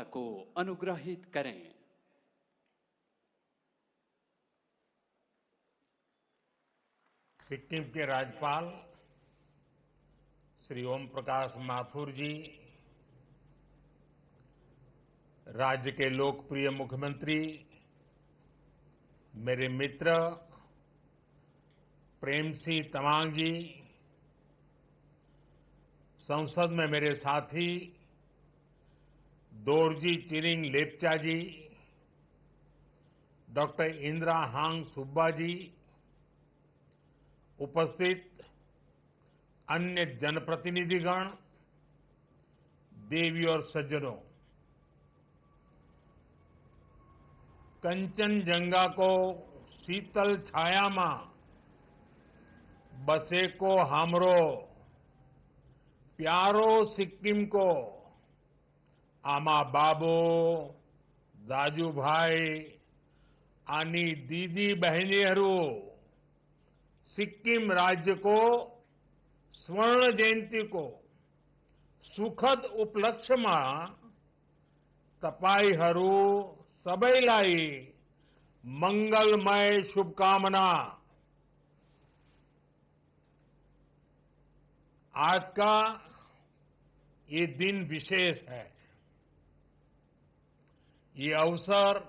को अनुग्रहित करें। सिक्किम के राज्यपाल श्री ओम प्रकाश माथुर जी, राज्य के लोकप्रिय मुख्यमंत्री, मेरे मित्र प्रेम सिंह तमांग जी, संसद में मेरे साथी दोरजी चिरिंग लेप्चा जी, डॉक्टर इंदिरा हांग सुब्बा जी, उपस्थित अन्य जनप्रतिनिधिगण, देवी और सज्जनों, कंचनजंगा को शीतल छाया में बसे को हमरो प्यारो सिक्किम को आमा बाबो दाजू भाई आनी दीदी बहनीहरू सिक्किम राज्य को स्वर्ण जयंती को सुखद उपलक्ष्य में तपाईहरू सबैलाई मंगलमय शुभकामना। आज का ये दिन विशेष है। ये अवसर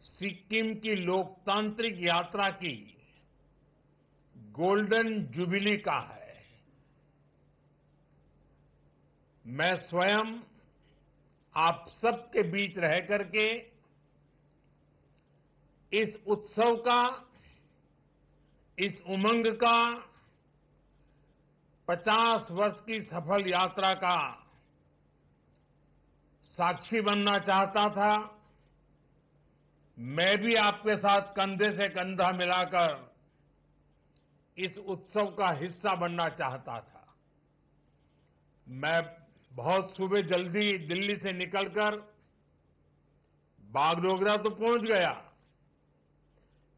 सिक्किम की लोकतांत्रिक यात्रा की गोल्डन जुबिली का है। मैं स्वयं आप सबके बीच रह करके इस उत्सव का, इस उमंग का, 50 वर्ष की सफल यात्रा का साक्षी बनना चाहता था। मैं भी आपके साथ कंधे से कंधा मिलाकर इस उत्सव का हिस्सा बनना चाहता था। मैं बहुत सुबह जल्दी दिल्ली से निकलकर बागडोगरा तो पहुंच गया,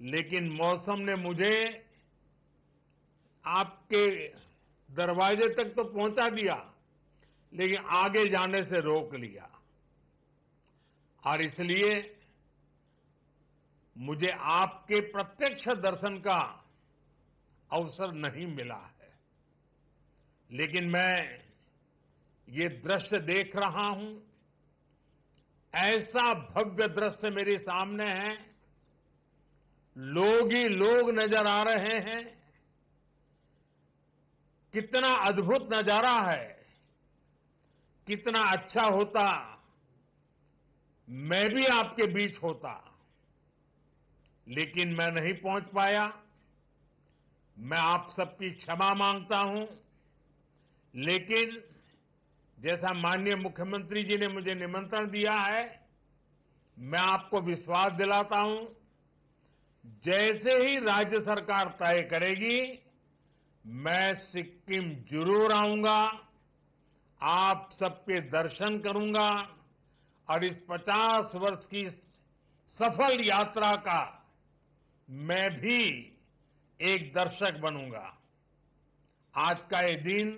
लेकिन मौसम ने मुझे आपके दरवाजे तक तो पहुंचा दिया, लेकिन आगे जाने से रोक लिया। और इसलिए मुझे आपके प्रत्यक्ष दर्शन का अवसर नहीं मिला है। लेकिन मैं ये दृश्य देख रहा हूं, ऐसा भव्य दृश्य मेरे सामने है, लोग ही लोग नजर आ रहे हैं। कितना अद्भुत नजारा है। कितना अच्छा होता मैं भी आपके बीच होता, लेकिन मैं नहीं पहुंच पाया। मैं आप सबकी क्षमा मांगता हूं। लेकिन जैसा माननीय मुख्यमंत्री जी ने मुझे निमंत्रण दिया है, मैं आपको विश्वास दिलाता हूं, जैसे ही राज्य सरकार तय करेगी, मैं सिक्किम जरूर आऊंगा, आप सबके दर्शन करूंगा और इस 50 वर्ष की सफल यात्रा का मैं भी एक दर्शक बनूंगा। आज का ये दिन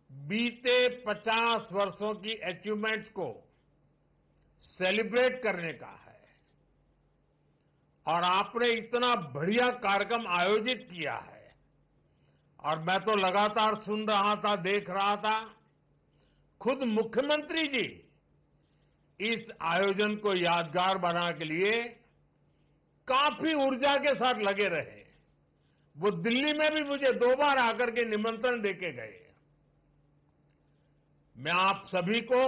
बीते 50 वर्षों की अचीवमेंट्स को सेलिब्रेट करने का है। और आपने इतना बढ़िया कार्यक्रम आयोजित किया है, और मैं तो लगातार सुन रहा था, देख रहा था। खुद मुख्यमंत्री जी इस आयोजन को यादगार बनाने के लिए काफी ऊर्जा के साथ लगे रहे। वो दिल्ली में भी मुझे 2 बार आकर के निमंत्रण देके गए। मैं आप सभी को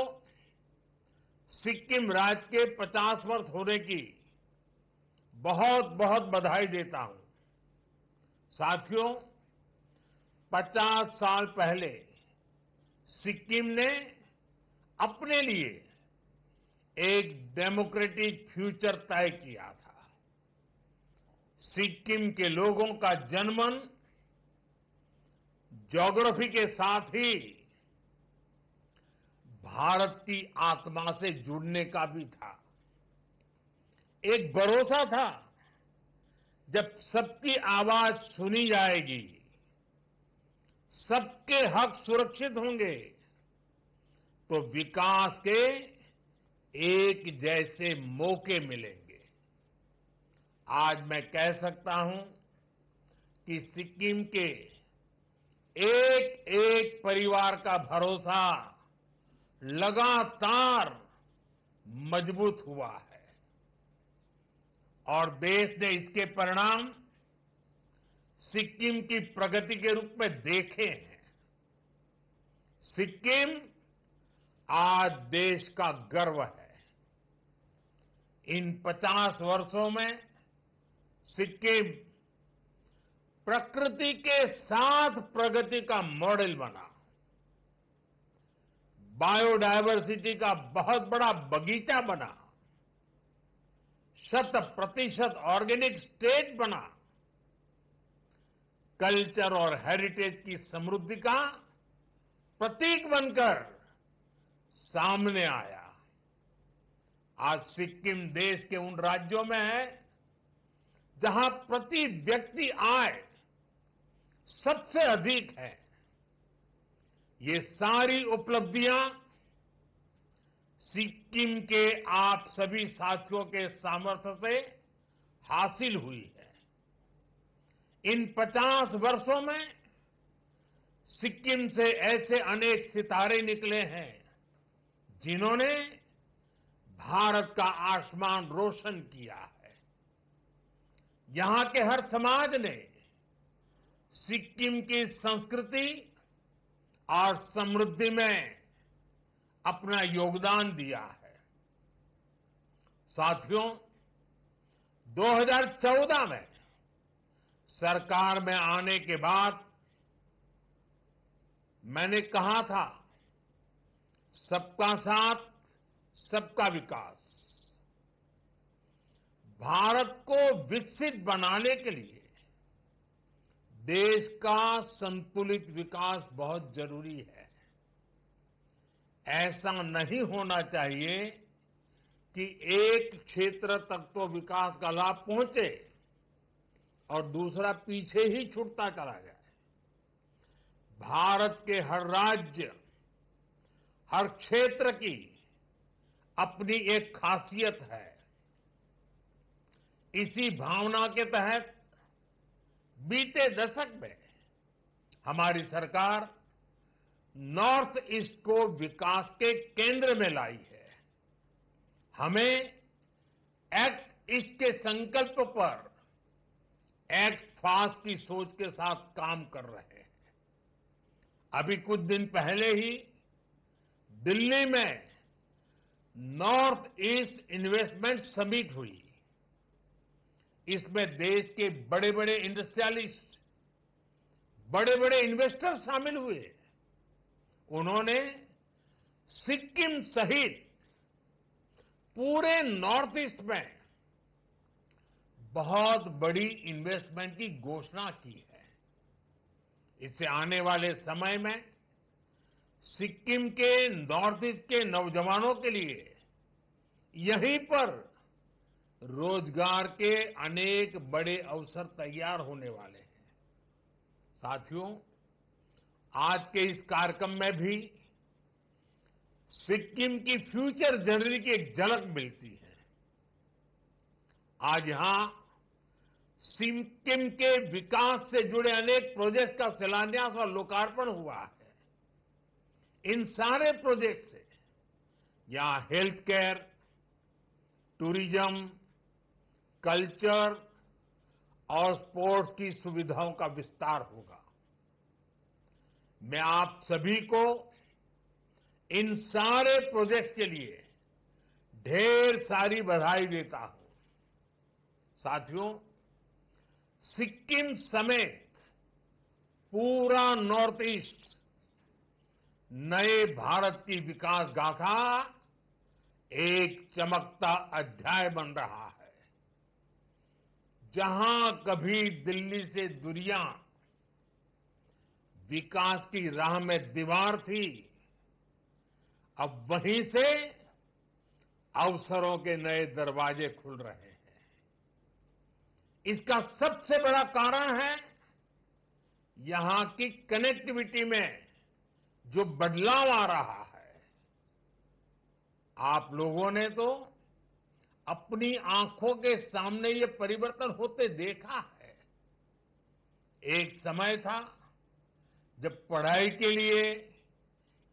सिक्किम राज्य के 50 वर्ष होने की बहुत बहुत बधाई देता हूं। साथियों, 50 साल पहले सिक्किम ने अपने लिए एक डेमोक्रेटिक फ्यूचर तय किया था। सिक्किम के लोगों का जनमन ज्योग्राफी के साथ ही भारत की आत्मा से जुड़ने का भी था। एक भरोसा था, जब सबकी आवाज सुनी जाएगी, सबके हक सुरक्षित होंगे, तो विकास के एक जैसे मौके मिलेंगे। आज मैं कह सकता हूं कि सिक्किम के एक एक परिवार का भरोसा लगातार मजबूत हुआ है और देश ने इसके परिणाम सिक्किम की प्रगति के रूप में देखे हैं। सिक्किम आज देश का गर्व है। इन 50 वर्षों में सिक्किम प्रकृति के साथ प्रगति का मॉडल बना, बायोडायवर्सिटी का बहुत बड़ा बगीचा बना, 100% ऑर्गेनिक स्टेट बना, कल्चर और हेरिटेज की समृद्धि का प्रतीक बनकर सामने आया। आज सिक्किम देश के उन राज्यों में है जहां प्रति व्यक्ति आय सबसे अधिक है। ये सारी उपलब्धियां सिक्किम के आप सभी साथियों के सामर्थ्य से हासिल हुई है। इन 50 वर्षों में सिक्किम से ऐसे अनेक सितारे निकले हैं जिन्होंने भारत का आसमान रोशन किया है। यहां के हर समाज ने सिक्किम की संस्कृति और समृद्धि में अपना योगदान दिया है। साथियों, 2014 में सरकार में आने के बाद मैंने कहा था, सबका साथ सबका विकास। भारत को विकसित बनाने के लिए देश का संतुलित विकास बहुत जरूरी है। ऐसा नहीं होना चाहिए कि एक क्षेत्र तक तो विकास का लाभ पहुंचे और दूसरा पीछे ही छूटता चला जाए। भारत के हर राज्य, हर क्षेत्र की अपनी एक खासियत है। इसी भावना के तहत बीते दशक में हमारी सरकार नॉर्थ ईस्ट को विकास के केंद्र में लाई है। हमें एक्ट ईस्ट के संकल्प पर एक्ट फास्ट की सोच के साथ काम कर रहे हैं। अभी कुछ दिन पहले ही दिल्ली में नॉर्थ ईस्ट इन्वेस्टमेंट समिट हुई। इसमें देश के बड़े बड़े इंडस्ट्रियलिस्ट, बड़े बड़े इन्वेस्टर शामिल हुए। उन्होंने सिक्किम सहित पूरे नॉर्थ ईस्ट में बहुत बड़ी इन्वेस्टमेंट की घोषणा की है। इससे आने वाले समय में सिक्किम के नॉर्थ ईस्ट के नौजवानों के लिए यहीं पर रोजगार के अनेक बड़े अवसर तैयार होने वाले हैं। साथियों, आज के इस कार्यक्रम में भी सिक्किम की फ्यूचर जर्नी की एक झलक मिलती है। आज यहां सिक्किम के विकास से जुड़े अनेक प्रोजेक्ट्स का शिलान्यास और लोकार्पण हुआ है। इन सारे प्रोजेक्ट से यहां हेल्थ केयर, टूरिज्म, कल्चर और स्पोर्ट्स की सुविधाओं का विस्तार होगा। मैं आप सभी को इन सारे प्रोजेक्ट्स के लिए ढेर सारी बधाई देता हूं। साथियों, सिक्किम समेत पूरा नॉर्थ ईस्ट नए भारत की विकास गाथा एक चमकता अध्याय बन रहा है। जहां कभी दिल्ली से दूरियां विकास की राह में दीवार थी, अब वहीं से अवसरों के नए दरवाजे खुल रहे हैं। इसका सबसे बड़ा कारण है यहां की कनेक्टिविटी में जो बदलाव आ रहा है। आप लोगों ने तो अपनी आंखों के सामने ये परिवर्तन होते देखा है। एक समय था जब पढ़ाई के लिए,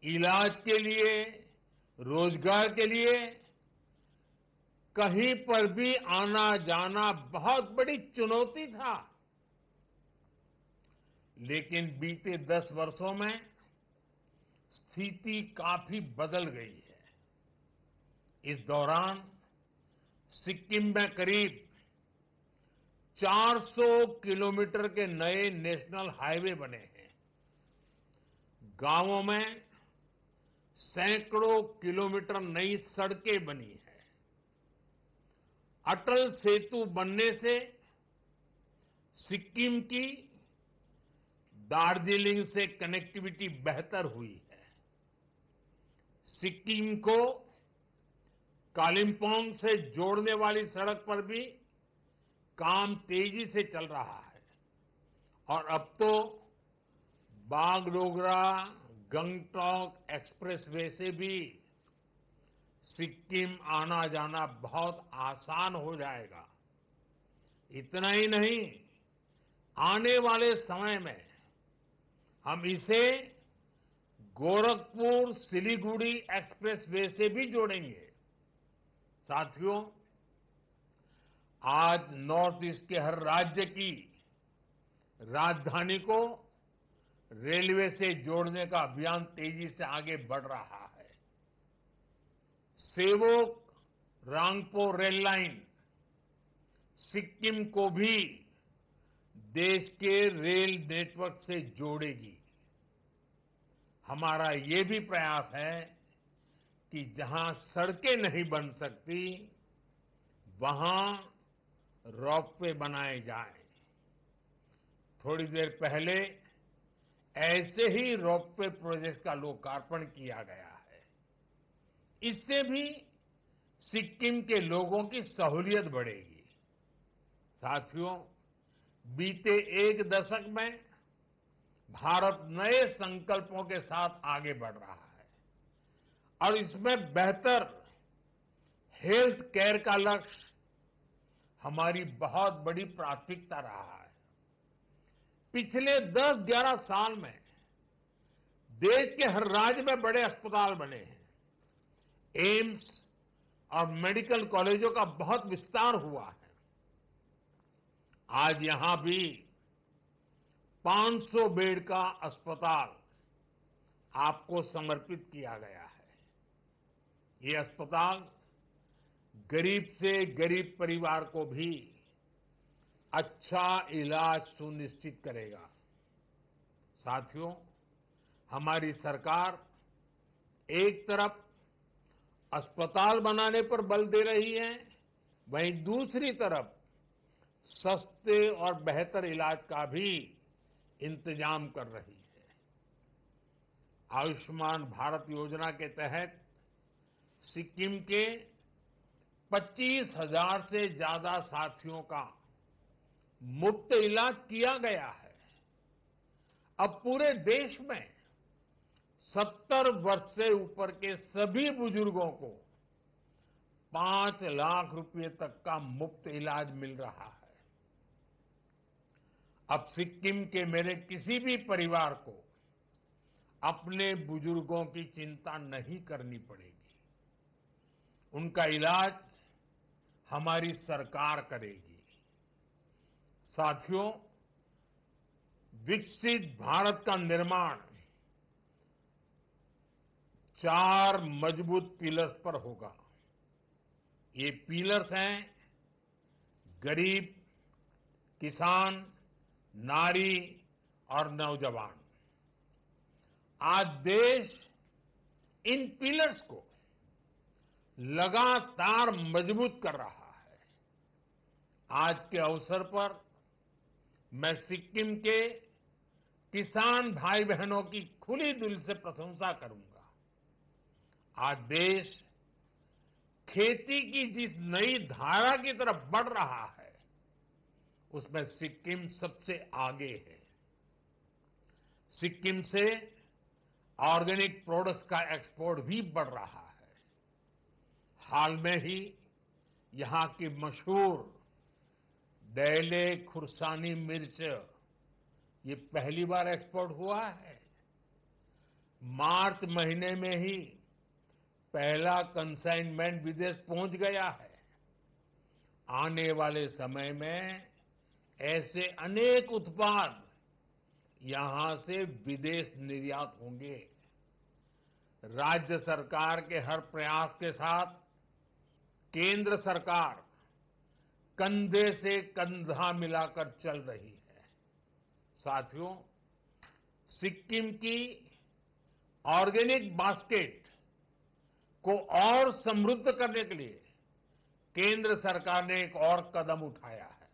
इलाज के लिए, रोजगार के लिए कहीं पर भी आना जाना बहुत बड़ी चुनौती था। लेकिन बीते 10 वर्षों में स्थिति काफी बदल गई है। इस दौरान सिक्किम में करीब 400 किलोमीटर के नए नेशनल हाईवे बने हैं। गांवों में सैकड़ों किलोमीटर नई सड़कें बनी हैं। अटल सेतु बनने से सिक्किम की दार्जिलिंग से कनेक्टिविटी बेहतर हुई है। सिक्किम को कालिम्पोंग से जोड़ने वाली सड़क पर भी काम तेजी से चल रहा है और अब तो बागडोगरा गंगटोक एक्सप्रेसवे से भी सिक्किम आना जाना बहुत आसान हो जाएगा। इतना ही नहीं, आने वाले समय में हम इसे गोरखपुर सिलीगुड़ी एक्सप्रेसवे से भी जोड़ेंगे। साथियों, आज नॉर्थ ईस्ट के हर राज्य की राजधानी को रेलवे से जोड़ने का अभियान तेजी से आगे बढ़ रहा है। सेवोक रांगपो रेल लाइन सिक्किम को भी देश के रेल नेटवर्क से जोड़ेगी। हमारा ये भी प्रयास है कि जहां सड़कें नहीं बन सकती, वहां रोपवे बनाए जाएं। थोड़ी देर पहले ऐसे ही रोपवे प्रोजेक्ट का लोकार्पण किया गया है। इससे भी सिक्किम के लोगों की सहूलियत बढ़ेगी। साथियों, बीते एक दशक में भारत नए संकल्पों के साथ आगे बढ़ रहा है और इसमें बेहतर हेल्थ केयर का लक्ष्य हमारी बहुत बड़ी प्राथमिकता रहा है। पिछले 10-11 साल में देश के हर राज्य में बड़े अस्पताल बने हैं। एम्स और मेडिकल कॉलेजों का बहुत विस्तार हुआ है। आज यहां भी 500 बेड का अस्पताल आपको समर्पित किया गया है। ये अस्पताल गरीब से गरीब परिवार को भी अच्छा इलाज सुनिश्चित करेगा। साथियों, हमारी सरकार एक तरफ अस्पताल बनाने पर बल दे रही है, वहीं दूसरी तरफ सस्ते और बेहतर इलाज का भी इंतजाम कर रही है। आयुष्मान भारत योजना के तहत सिक्किम के 25,000 से ज्यादा साथियों का मुफ्त इलाज किया गया है। अब पूरे देश में 70 वर्ष से ऊपर के सभी बुजुर्गों को 5 लाख रुपए तक का मुफ्त इलाज मिल रहा है। अब सिक्किम के मेरे किसी भी परिवार को अपने बुजुर्गों की चिंता नहीं करनी पड़ेगी। उनका इलाज हमारी सरकार करेगी। साथियों, विकसित भारत का निर्माण 4 मजबूत पिलर्स पर होगा। ये पिलर्स हैं गरीब, किसान, नारी और नौजवान। आज देश इन पिलर्स को लगातार मजबूत कर रहा है। आज के अवसर पर मैं सिक्किम के किसान भाई बहनों की खुली दिल से प्रशंसा करूंगा। आज देश खेती की जिस नई धारा की तरफ बढ़ रहा है, उसमें सिक्किम सबसे आगे है। सिक्किम से ऑर्गेनिक प्रोडक्ट्स का एक्सपोर्ट भी बढ़ रहा है। हाल में ही यहां की मशहूर डैले खुरसानी मिर्च ये पहली बार एक्सपोर्ट हुआ है। मार्च महीने में ही पहला कंसाइनमेंट विदेश पहुंच गया है। आने वाले समय में ऐसे अनेक उत्पाद यहां से विदेश निर्यात होंगे। राज्य सरकार के हर प्रयास के साथ केंद्र सरकार कंधे से कंधा मिलाकर चल रही है। साथियों, सिक्किम की ऑर्गेनिक बास्केट को और समृद्ध करने के लिए केंद्र सरकार ने एक और कदम उठाया है।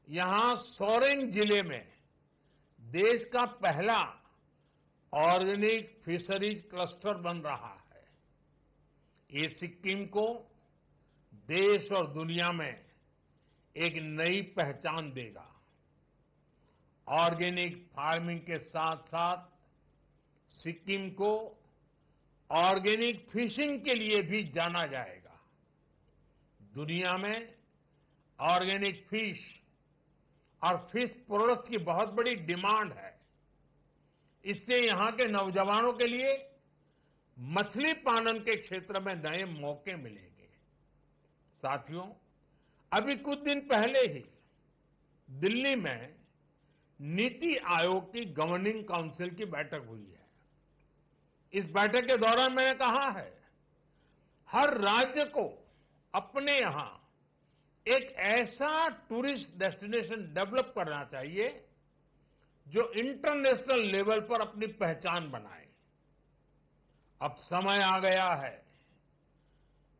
यहां सोरेंग जिले में देश का पहला ऑर्गेनिक फिशरीज क्लस्टर बन रहा है। ये सिक्किम को देश और दुनिया में एक नई पहचान देगा। ऑर्गेनिक फार्मिंग के साथ साथ सिक्किम को ऑर्गेनिक फिशिंग के लिए भी जाना जाएगा। दुनिया में ऑर्गेनिक फिश और फिश प्रोडक्ट्स की बहुत बड़ी डिमांड है। इससे यहां के नौजवानों के लिए मछली पालन के क्षेत्र में नए मौके मिलेंगे। साथियों, अभी कुछ दिन पहले ही दिल्ली में नीति आयोग की गवर्निंग काउंसिल की बैठक हुई है। इस बैठक के दौरान मैंने कहा है, हर राज्य को अपने यहां एक ऐसा टूरिस्ट डेस्टिनेशन डेवलप करना चाहिए जो इंटरनेशनल लेवल पर अपनी पहचान बनाए। अब समय आ गया है,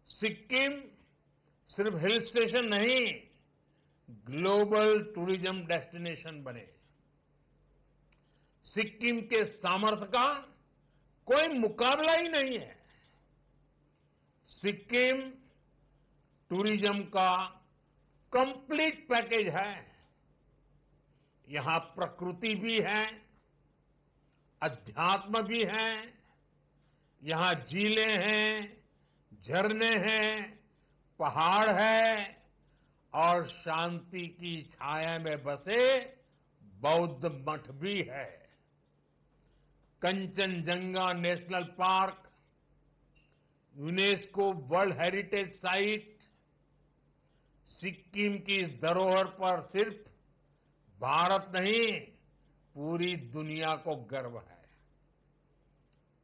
सिक्किम सिर्फ हिल स्टेशन नहीं, ग्लोबल टूरिज्म डेस्टिनेशन बने। सिक्किम के सामर्थ्य का कोई मुकाबला ही नहीं है। सिक्किम टूरिज्म का कंप्लीट पैकेज है। यहां प्रकृति भी है, अध्यात्म भी है, यहां झीलें हैं, झरने हैं, पहाड़ है और शांति की छाया में बसे बौद्ध मठ भी है। Kanchenjunga national park, UNESCO world heritage site, Sikkim की इस धरोहर पर सिर्फ भारत नहीं, पूरी दुनिया को गर्व है।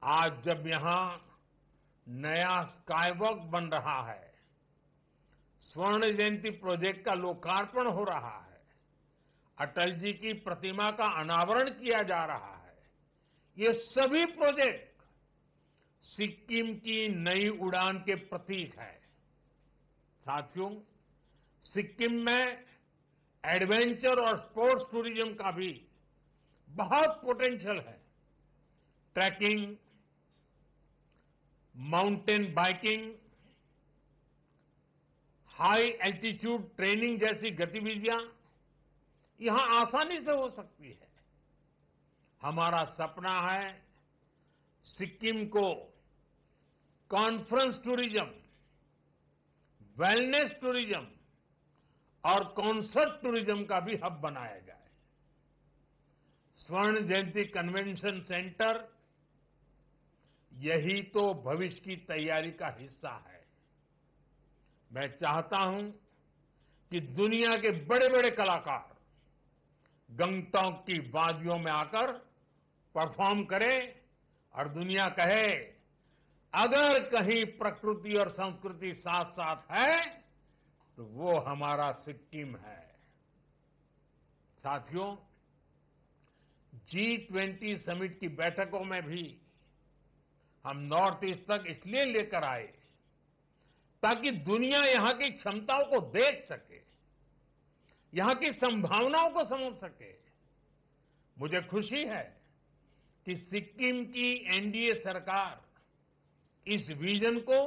आज जब यहां नया स्काईवॉक बन रहा है, स्वर्ण जयंती प्रोजेक्ट का लोकार्पण हो रहा है, अटल जी की प्रतिमा का अनावरण किया जा रहा है, ये सभी प्रोजेक्ट सिक्किम की नई उड़ान के प्रतीक है। साथियों, सिक्किम में एडवेंचर और स्पोर्ट्स टूरिज्म का भी बहुत पोटेंशियल है। Trekking, mountain biking, high altitude training जैसी गतिविधियां यहां आसानी से हो सकती है। हमारा सपना है सिक्किम को कॉन्फ्रेंस टूरिज्म, वेलनेस टूरिज्म और कॉन्सर्ट टूरिज्म का भी हब बनाया जाए। स्वर्ण जयंती कन्वेंशन सेंटर यही तो भविष्य की तैयारी का हिस्सा है। मैं चाहता हूं कि दुनिया के बड़े बड़े कलाकार गंगटोक की वादियों में आकर परफॉर्म करें और दुनिया कहे, अगर कहीं प्रकृति और संस्कृति साथ साथ है तो वो हमारा सिक्किम है। साथियों, G20 समिट की बैठकों में भी हम नॉर्थ ईस्ट तक इसलिए लेकर आए ताकि दुनिया यहां की क्षमताओं को देख सके, यहां की संभावनाओं को समझ सके। मुझे खुशी है कि सिक्किम की एनडीए सरकार इस विजन को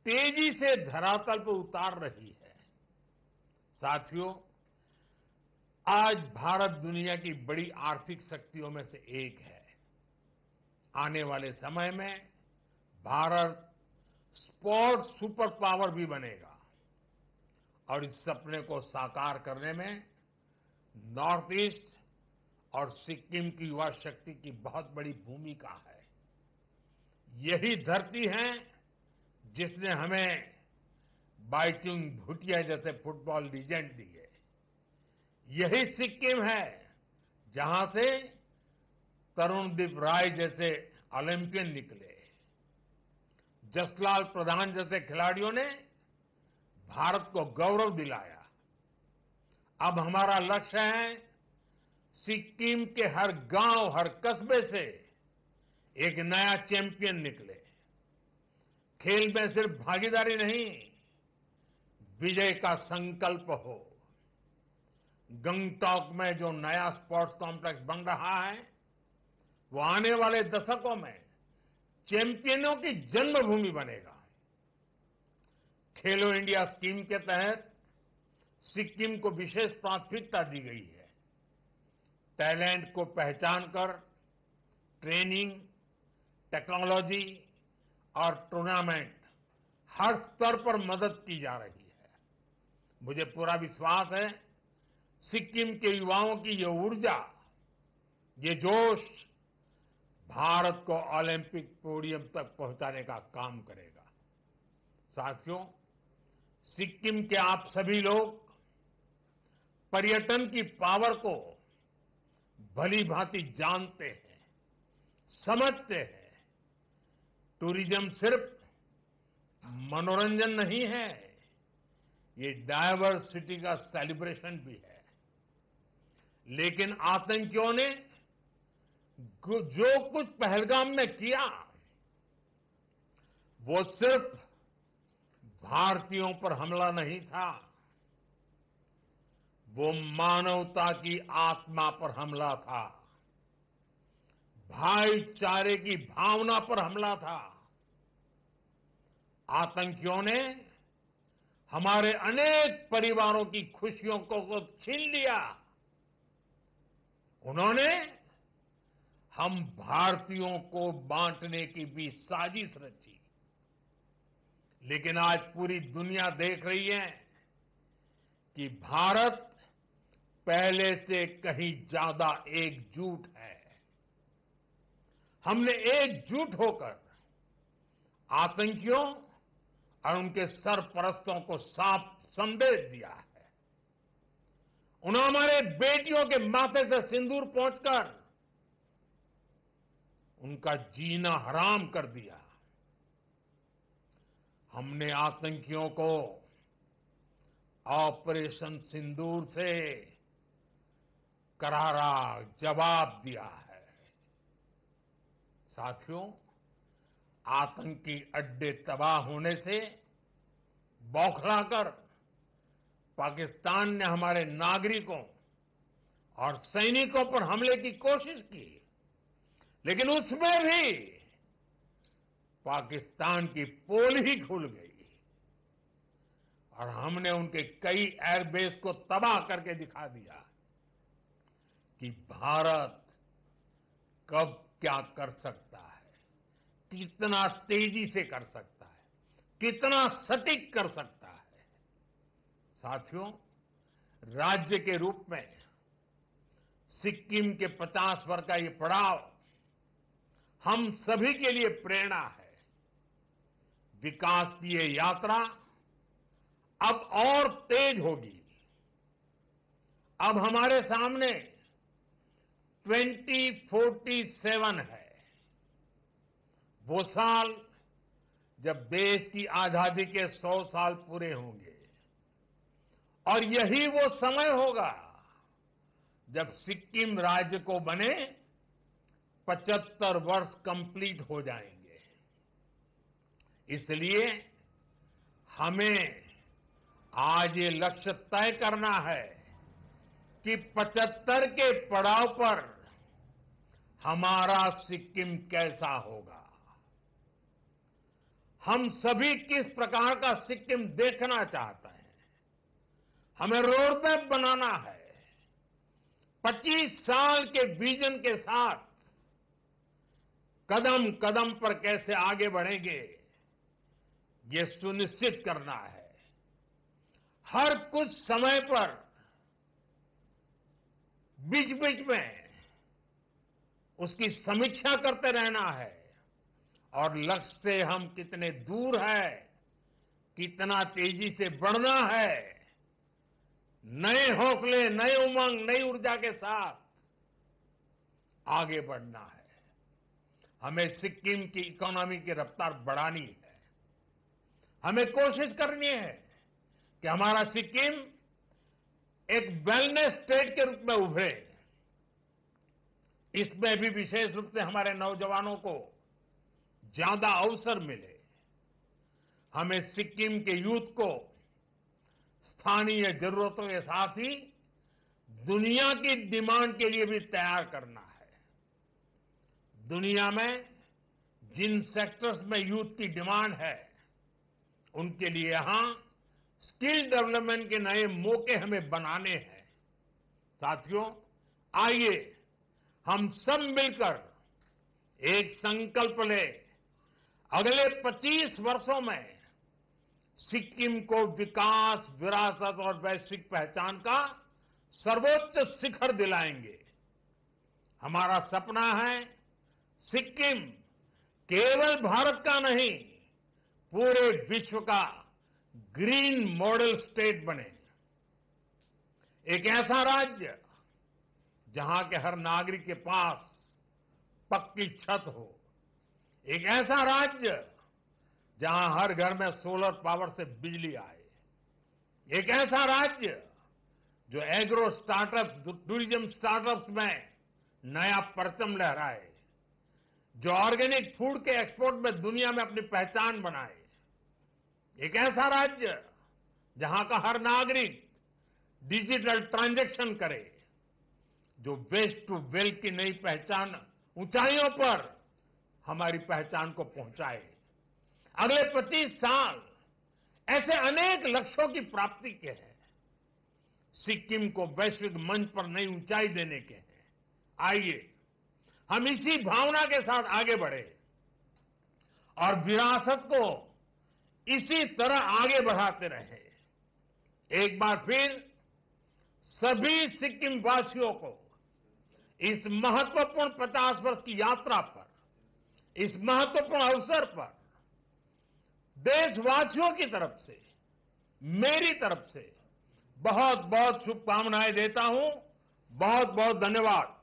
तेजी से धरातल पर उतार रही है। साथियों, आज भारत दुनिया की बड़ी आर्थिक शक्तियों में से एक है। आने वाले समय में भारत स्पोर्ट्स सुपर पावर भी बनेगा और इस सपने को साकार करने में नॉर्थ ईस्ट और सिक्किम की युवा शक्ति की बहुत बड़ी भूमिका है। यही धरती है जिसने हमें बाइचुंग भूटिया जैसे फुटबॉल लीजेंड दिए। यही सिक्किम है जहां से तरुणदीप राय जैसे ओलंपियन निकले। जसलाल प्रधान जैसे खिलाड़ियों ने भारत को गौरव दिलाया। अब हमारा लक्ष्य है सिक्किम के हर गांव, हर कस्बे से एक नया चैंपियन निकले। खेल में सिर्फ भागीदारी नहीं, विजय का संकल्प हो। गंगटॉक में जो नया स्पोर्ट्स कॉम्प्लेक्स बन रहा है, वो आने वाले दशकों में चैंपियनों की जन्मभूमि बनेगा। खेलो इंडिया स्कीम के तहत सिक्किम को विशेष प्राथमिकता दी गई है। टैलेंट को पहचान कर ट्रेनिंग, टेक्नोलॉजी और टूर्नामेंट हर स्तर पर मदद की जा रही है। मुझे पूरा विश्वास है सिक्किम के युवाओं की ये ऊर्जा, ये जोश भारत को ओलंपिक पोडियम तक पहुंचाने का काम करेगा। साथियों, सिक्किम के आप सभी लोग पर्यटन की पावर को भली भांति जानते हैं, समझते हैं। टूरिज्म सिर्फ मनोरंजन नहीं है, ये डायवर्सिटी का सेलिब्रेशन भी है। लेकिन आतंकियों ने जो कुछ पहलगाम में किया, वो सिर्फ भारतीयों पर हमला नहीं था, वो मानवता की आत्मा पर हमला था, भाईचारे की भावना पर हमला था। आतंकियों ने हमारे अनेक परिवारों की खुशियों को छीन लिया। उन्होंने हम भारतीयों को बांटने की भी साजिश रची। लेकिन आज पूरी दुनिया देख रही है कि भारत पहले से कहीं ज्यादा एकजुट है। हमने एकजुट होकर आतंकियों और उनके सरपरस्तों को साफ संदेश दिया है। उन्होंने हमारे बेटियों के माथे से सिंदूर पोंछकर उनका जीना हराम कर दिया। हमने आतंकियों को ऑपरेशन सिंदूर से करारा जवाब दिया है। साथियों, आतंकी अड्डे तबाह होने से बौखलाकर पाकिस्तान ने हमारे नागरिकों और सैनिकों पर हमले की कोशिश की, लेकिन उसमें भी पाकिस्तान की पोल ही खुल गई और हमने उनके कई एयरबेस को तबाह करके दिखा दिया कि भारत कब क्या कर सकता है, कितना तेजी से कर सकता है, कितना सटीक कर सकता है। साथियों, राज्य के रूप में सिक्किम के 50 वर्ष का ये पड़ाव हम सभी के लिए प्रेरणा है। विकास की ये यात्रा अब और तेज होगी। अब हमारे सामने 2047 है, वो साल जब देश की आजादी के 100 साल पूरे होंगे और यही वो समय होगा जब सिक्किम राज्य को बने 75 वर्ष कंप्लीट हो जाएंगे। इसलिए हमें आज ये लक्ष्य तय करना है कि 75 के पड़ाव पर हमारा सिक्किम कैसा होगा। हम सभी किस प्रकार का सिक्किम देखना चाहते हैं। हमें रोड मैप बनाना है। 25 साल के विजन के साथ कदम कदम पर कैसे आगे बढ़ेंगे, ये सुनिश्चित करना है, हर कुछ समय पर बीच बीच में उसकी समीक्षा करते रहना है और लक्ष्य से हम कितने दूर है, कितना तेजी से बढ़ना है, नए हौसले, नए उमंग, नई ऊर्जा के साथ आगे बढ़ना है। हमें सिक्किम की इकोनॉमी की रफ्तार बढ़ानी है। हमें कोशिश करनी है कि हमारा सिक्किम एक वेलनेस स्टेट के रूप में उभरे। इसमें भी विशेष रूप से हमारे नौजवानों को ज्यादा अवसर मिले। हमें सिक्किम के यूथ को स्थानीय जरूरतों के साथ ही दुनिया की डिमांड के लिए भी तैयार करना है। दुनिया में जिन सेक्टर्स में यूथ की डिमांड है, उनके लिए यहां स्किल डेवलपमेंट के नए मौके हमें बनाने हैं। साथियों, आइए हम सब मिलकर एक संकल्प लें, अगले 25 वर्षों में सिक्किम को विकास, विरासत और वैश्विक पहचान का सर्वोच्च शिखर दिलाएंगे। हमारा सपना है सिक्किम केवल भारत का नहीं, पूरे विश्व का ग्रीन मॉडल स्टेट बने। एक ऐसा राज्य जहां के हर नागरिक के पास पक्की छत हो, एक ऐसा राज्य जहां हर घर में सोलर पावर से बिजली आए, एक ऐसा राज्य जो एग्रो स्टार्टअप, टूरिज्म स्टार्टअप्स में नया परचम लहराए, जो ऑर्गेनिक फूड के एक्सपोर्ट में दुनिया में अपनी पहचान बनाए, एक ऐसा राज्य जहां का हर नागरिक डिजिटल ट्रांजैक्शन करे, जो वेस्ट टू वेल्थ की नई पहचान ऊंचाइयों पर हमारी पहचान को पहुंचाए। अगले 25 साल ऐसे अनेक लक्ष्यों की प्राप्ति के हैं, सिक्किम को वैश्विक मंच पर नई ऊंचाई देने के हैं। आइए हम इसी भावना के साथ आगे बढ़े और विरासत को इसी तरह आगे बढ़ाते रहे। एक बार फिर सभी सिक्किम वासियों को इस महत्वपूर्ण 50 वर्ष की यात्रा पर, इस महत्वपूर्ण अवसर पर देशवासियों की तरफ से, मेरी तरफ से बहुत बहुत शुभकामनाएं देता हूं। बहुत बहुत धन्यवाद।